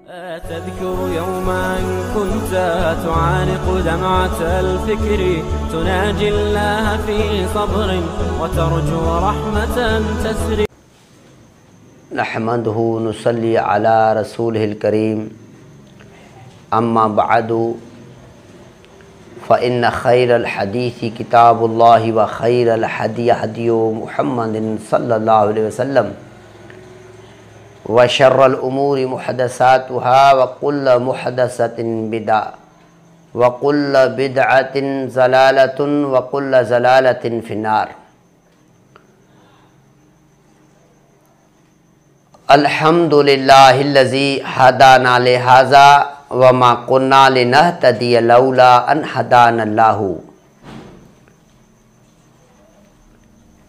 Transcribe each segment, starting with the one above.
تذكر يوما كنت تعانق دمعة الفكر تناجي الله في صبر وترجو رحمة تسري. نحمده نصلي على رسوله الكريم. أما بعد فإن خير الحديث كتاب الله وخير الهدي هدي محمد صلى الله عليه وسلم وشر الأمور محدثاتها وكل محدثة بدعة وكل بدعة ضلالة وكل ضلالة في النار. الحمد لله الذي هدانا لهذا وما كنا لنهتدي لولا أن هدانا الله.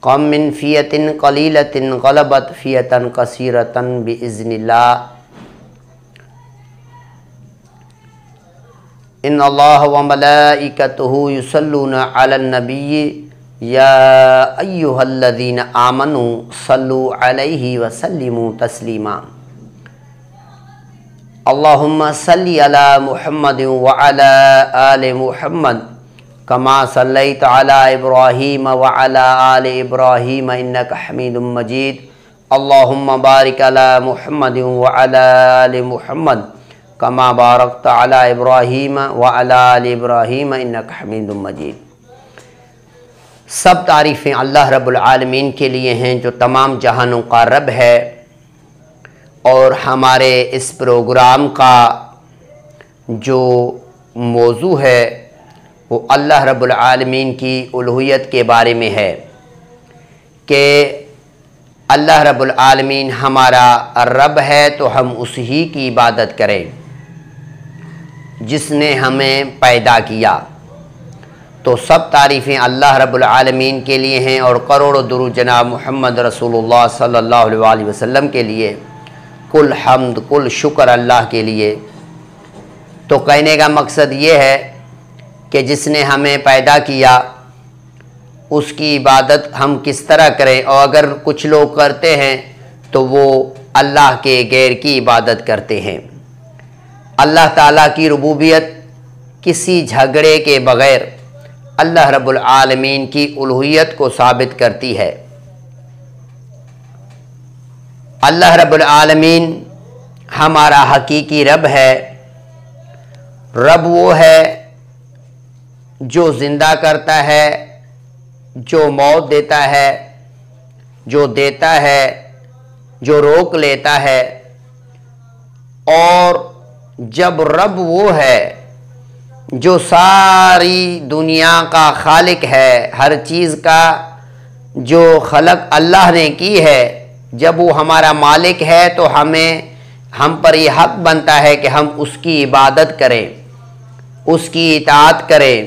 قم من فئة قليلة غلبت فئة كثيرة بإذن الله. إن الله وملائكته يصلون على النبي يا أيها الذين آمنوا صلوا عليه وسلموا تسليما. اللهم صل على محمد وعلى آل محمد كما صليت على إبراهيم وعلى آل إبراهيم إنك حميد مجيد. اللهم بارك على محمد وعلى آل محمد كما باركت على إبراهيم وعلى آل إبراهيم إنك حميد مجيد. سب تعریفیں اللہ رب العالمین کے لیے ہیں جو تمام جہانوں کا رب ہے، اور ہمارے اس پروگرام کا جو موضوع ہے وہ اللہ رب العالمین کی الوہیت کے بارے میں ہے کہ اللہ رب العالمین ہمارا رب ہے تو ہم اسی کی عبادت کریں جس نے ہمیں پیدا کیا. تو سب تعریفیں اللہ رب العالمین کے لیے ہیں، اور کروڑوں درود جناب محمد رسول اللہ صلی اللہ علیہ وسلم کے لیے. کل حمد کل شکر اللہ کے لیے. تو کہنے کا مقصد یہ ہے کہ جس نے ہمیں پیدا کیا اس کی عبادت ہم کس طرح کریں، اور اگر کچھ لوگ کرتے ہیں تو وہ اللہ کے غیر کی عبادت کرتے ہیں. اللہ تعالیٰ کی ربوبیت کسی جھگڑے کے بغیر اللہ رب العالمین کی الوہیت کو ثابت کرتی ہے. اللہ رب العالمین ہمارا حقیقی رب ہے. رب وہ ہے جو زندہ کرتا ہے، جو موت دیتا ہے، جو دیتا ہے، جو روک لیتا ہے. اور جب رب وہ ہے جو ساری دنیا کا خالق ہے، ہر چیز کا جو خلق اللہ نے کی ہے، جب وہ ہمارا مالک ہے تو ہم پر یہ حق بنتا ہے کہ ہم اس کی عبادت کریں، اس کی اطاعت کریں.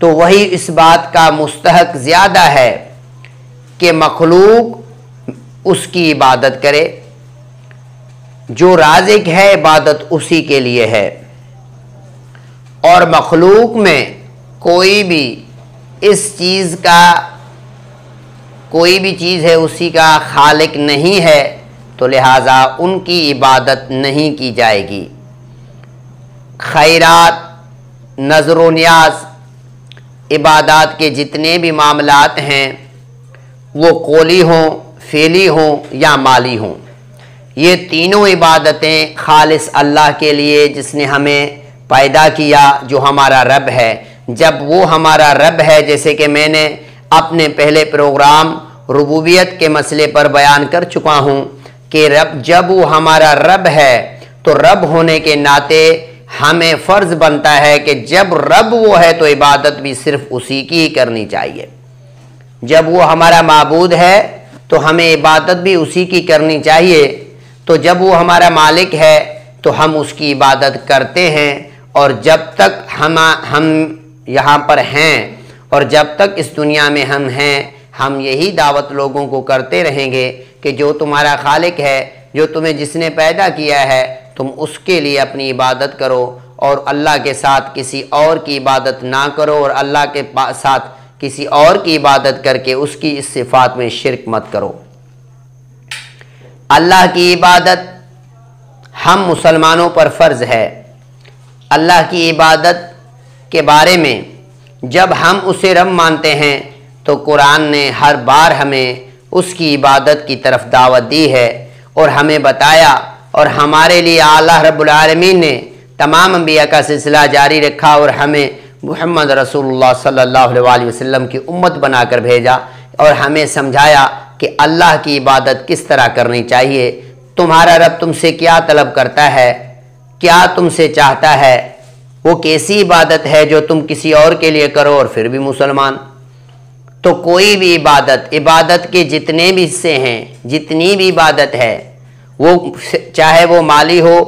تو وہی اس بات کا مستحق زیادہ ہے کہ مخلوق اس کی عبادت کرے. جو رازق ہے عبادت اسی کے لیے ہے، اور مخلوق میں کوئی بھی اس چیز کا کوئی بھی چیز ہے اسی کا خالق نہیں ہے، تو لہٰذا ان کی عبادت نہیں کی جائے گی. خیرات، نذر و نیاز، عبادات کے جتنے بھی معاملات ہیں وہ قولی ہوں، فعلی ہوں یا مالی ہوں، یہ تینوں عبادتیں خالص اللہ کے لیے جس نے ہمیں پیدا کیا، جو ہمارا رب ہے. جب وہ ہمارا رب ہے، جیسے کہ میں نے اپنے پہلے پروگرام ربوبیت کے مسئلے پر بیان کر چکا ہوں کہ جب وہ ہمارا رب ہے تو رب ہونے کے ناطے ہمیں فرض بنتا ہے کہ جب رب وہ ہے تو عبادت بھی صرف اسی کی ہی کرنی چاہیے. جب وہ ہمارا معبود ہے تو ہمیں عبادت بھی اسی کی کرنی چاہیے. تو جب وہ ہمارا مالک ہے تو ہم اس کی عبادت کرتے ہیں، اور جب تک ہم یہاں پر ہیں اور جب تک اس دنیا میں ہم ہیں، ہم یہی دعوت لوگوں کو کرتے رہیں گے کہ جو تمہارا خالق ہے، جو تمہیں جس نے پیدا کیا ہے، تم اس کے لیے اپنی عبادت کرو، اور اللہ کے ساتھ کسی اور کی عبادت نہ کرو، اور اللہ کے ساتھ کسی اور کی عبادت کر کے اس کی اس صفات میں شرک مت کرو. اللہ کی عبادت ہم مسلمانوں پر فرض ہے۔ اللہ کی عبادت کے بارے میں جب ہم اسے رب مانتے ہیں تو قرآن نے ہر بار ہمیں اس کی عبادت کی طرف دعوت دی ہے اور ہمیں بتایا، اور ہمارے لیے اللہ رب العالمین نے تمام انبیاء کا سلسلہ جاری رکھا اور ہمیں محمد رسول اللہ صلی اللہ علیہ وسلم کی امت بنا کر بھیجا اور ہمیں سمجھایا کہ اللہ کی عبادت کس طرح کرنی چاہیے۔ تمہارا رب تم سے کیا طلب کرتا ہے، کیا تم سے چاہتا ہے، وہ کیسی عبادت ہے جو تم کسی اور کے لیے کرو اور پھر بھی مسلمان۔ تو کوئی بھی عبادت کے جتنے بھی حصے ہیں، جتنی بھی عبادت ہے، وہ چاہے وہ مالی ہو،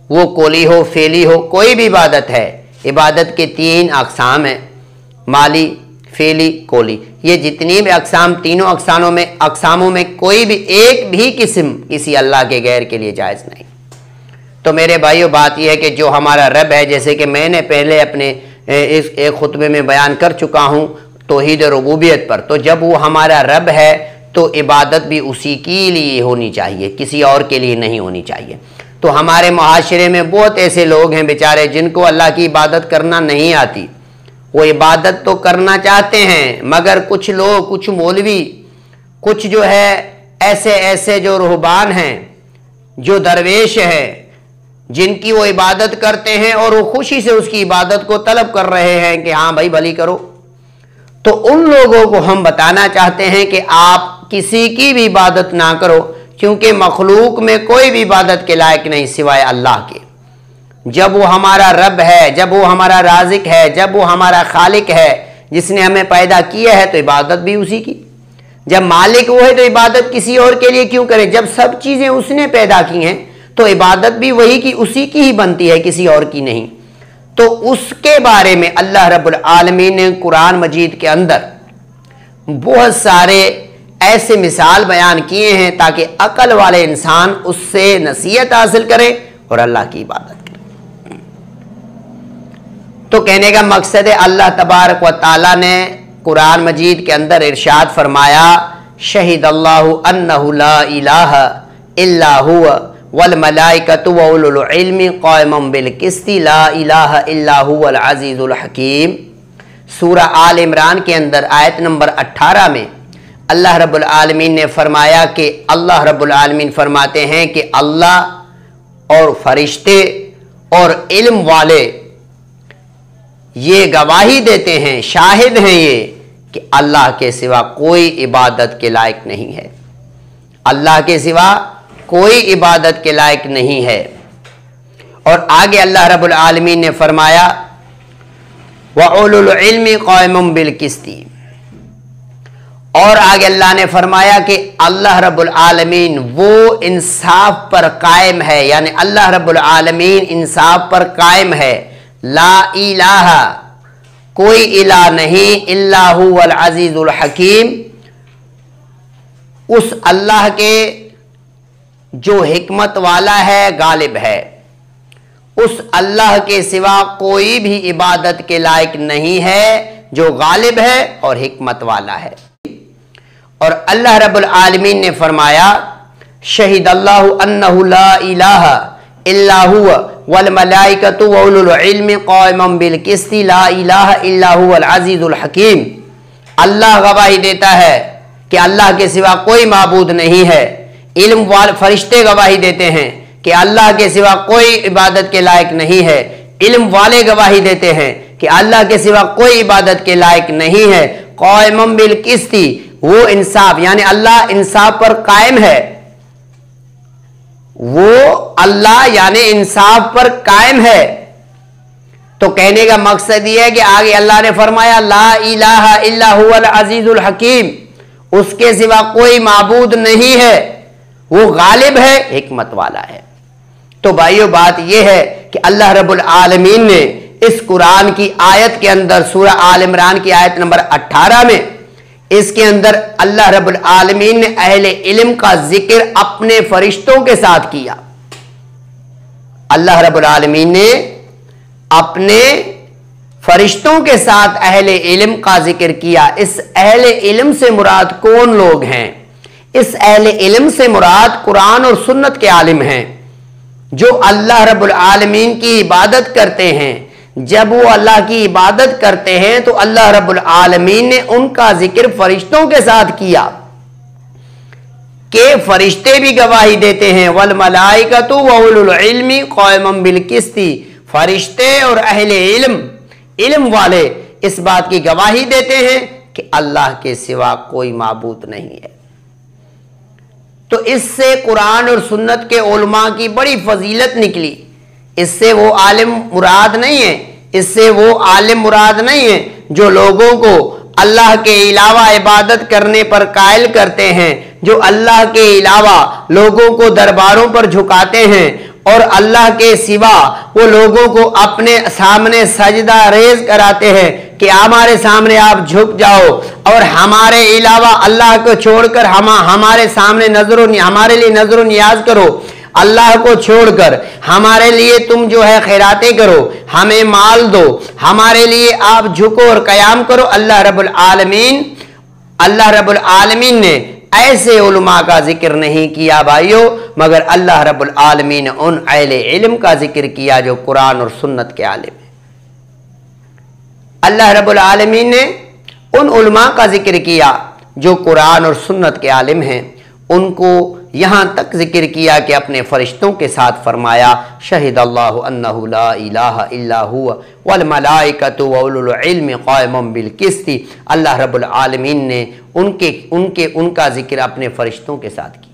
وہ قولی ہو، فعلی ہو، کوئی بھی عبادت ہے، عبادت کے 3 اقسام ہیں، مالی، فعلی، قولی۔ یہ جتنی بھی اقسام، تینوں اقساموں میں کوئی بھی ایک بھی قسم کسی اللہ کے غیر کے لیے جائز نہیں۔ تو میرے بھائیو، بات یہ ہے کہ جو ہمارا رب ہے، جیسے کہ میں نے پہلے اپنے ایک خطبے میں بیان کر چکا ہوں توحید ربوبیت پر، تو جب وہ ہمارا رب ہے تو عبادت بھی اسی کے لیے ہونی چاہیے، کسی اور کے لیے نہیں ہونی چاہیے۔ تو ہمارے معاشرے میں بہت ایسے لوگ ہیں بیچارے جن کو اللہ کی عبادت کرنا نہیں آتی، وہ عبادت تو کرنا چاہتے ہیں، مگر کچھ لوگ، کچھ مولوی، کچھ جو ہے ایسے جو رہبان ہیں، جو درویش ہیں، جن کی وہ عبادت کرتے ہیں اور وہ خوشی سے اس کی عبادت کو طلب کر رہے ہیں کہ ہاں بھائی بھلی کرو، تو ان لوگوں کو ہم بتانا چاہتے ہیں کہ آپ کسی کی بھی عبادت نہ کرو، کیونکہ مخلوق میں کوئی بھی عبادت کے لائق نہیں سوائے اللہ کے۔ جب وہ ہمارا رب ہے، جب وہ ہمارا رازق ہے، جب وہ ہمارا خالق ہے، جس نے ہمیں پیدا کیا ہے، تو عبادت بھی اسی کی۔ جب مالک وہ ہے تو عبادت کسی اور کے لیے کیوں کریں؟ جب سب چیزیں اس نے پیدا کی ہیں تو عبادت بھی وہی کی، اسی کی ہی بنتی ہے، کسی اور کی نہیں۔ تو اس کے بارے میں اللہ رب العالمین نے قرآن مجید کے اندر بہت سارے ایسے مثال بیان کیے ہیں تاکہ عقل والے انسان اس سے نصیحت حاصل کریں اور اللہ کی عبادت کریں۔ تو کہنے کا مقصد ہے اللہ تبارک و تعالی نے قرآن مجید کے اندر ارشاد فرمایا، شہد اللہ انہ لا الہ الا هو والملائکۃ واولو العلم قائما بالقسط لا الہ الا هو العزیز الحکیم۔ سورہ آل عمران کے اندر آیت نمبر 18 میں اللہ رب العالمین نے فرمایا کہ اللہ رب العالمین فرماتے ہیں کہ اللہ اور فرشتے اور علم والے یہ گواہی دیتے ہیں، شاہد ہیں یہ کہ اللہ کے سوا کوئی عبادت کے لائق نہیں ہے، اللہ کے سوا کوئی عبادت کے لائق نہیں ہے۔ اور آگے اللہ رب العالمین نے فرمایا وَأُولُو الْعِلْمِ قَائِمٌ بِالْقِسْطِ، اور آگے اللہ نے فرمایا کہ اللہ رب العالمین وہ انصاف پر قائم ہے، یعنی اللہ رب العالمین انصاف پر قائم ہے۔ لا الہ، کوئی الہ نہیں، الا هو العزیز الحکیم، اس اللہ کے جو حکمت والا ہے، غالب ہے، اس اللہ کے سوا کوئی بھی عبادت کے لائق نہیں ہے جو غالب ہے اور حکمت والا ہے۔ اور اللہ رب العالمین نے فرمایا شہد اللہ انہ لا الہ الا هو والملائکۃ واولو العلم قائما بالقسط لا الہ الا هو العزیز الحکیم۔ اللہ گواہی دیتا ہے کہ اللہ کے سوا کوئی معبود نہیں ہے، علم والے فرشتے گواہی دیتے ہیں کہ اللہ کے سوا کوئی عبادت کے لائق نہیں ہے، علم والے گواہی دیتے ہیں کہ اللہ کے سوا کوئی عبادت کے لائق نہیں ہے، قائما بالقسط، وہ انصاف، یعنی اللہ انصاف پر قائم ہے، وہ اللہ یعنی انصاف پر قائم ہے۔ تو کہنے کا مقصد یہ ہے کہ آگے اللہ نے فرمایا لا الہ الا هو العزیز الحکیم، اس کے سوا کوئی معبود نہیں ہے، وہ غالب ہے، حکمت والا ہے۔ تو بھائیو بات یہ ہے کہ اللہ رب العالمین نے اس قرآن کی آیت کے اندر سورہ آل عمران کی آیت نمبر 18 میں اس کے اندر اللہ رب العالمین نے اہل علم کا ذکر اپنے فرشتوں کے ساتھ کیا۔ اللہ رب العالمین نے اپنے فرشتوں کے ساتھ اہل علم کا ذکر کیا۔ اس اہل علم سے مراد کون لوگ ہیں؟ اس اہل علم سے مراد قرآن اور سنت کے عالم ہیں، جو اللہ رب العالمین کی عبادت کرتے ہیں، جب وہ اللہ کی عبادت کرتے ہیں تو اللہ رب العالمین نے ان کا ذکر فرشتوں کے ساتھ کیا کہ فرشتے بھی گواہی دیتے ہیں، والملائکۃ واولو العلم قائما بالقسط، فرشتے اور اہل علم والے اس بات کی گواہی دیتے ہیں کہ اللہ کے سوا کوئی معبود نہیں ہے۔ تو اس سے قرآن اور سنت کے علماء کی بڑی فضیلت نکلی۔ اس سے وہ عالم مراد نہیں ہے، اس سے وہ عالم مراد نہیں ہے جو لوگوں کو اللہ کے علاوہ عبادت کرنے پر قائل کرتے ہیں، جو اللہ کے علاوہ لوگوں کو درباروں پر جھکاتے ہیں اور اللہ کے سوا وہ لوگوں کو اپنے سامنے سجدہ ریز کراتے ہیں کہ ہمارے سامنے آپ جھک جاؤ اور ہمارے علاوہ اللہ کو چھوڑ کر ہمارے سامنے ہمارے لیے نظر و نیاز کرو، اللہ کو چھوڑ کر ہمارے لیے تم جو ہے خیراتیں کرو، ہمیں مال دو، ہمارے لیے آپ جھکو اور قیام کرو۔ اللہ رب العالمین نے ایسے علماء کا ذکر نہیں کیا بھائیو، مگر اللہ رب العالمین نے ان اہل علم کا ذکر کیا جو قرآن اور سنت کے عالم ہیں۔ اللہ رب العالمین نے ان علماء کا ذکر کیا جو قرآن اور سنت کے عالم ہیں، ان کو یہاں تک ذکر کیا کہ اپنے فرشتوں کے ساتھ فرمایا شہد اللہ انہ لا الہ الا ہوا والملائکۃ واولو العلم قائما بالقسط۔ اللہ رب العالمین نے ان کا ذکر اپنے فرشتوں کے ساتھ کیا۔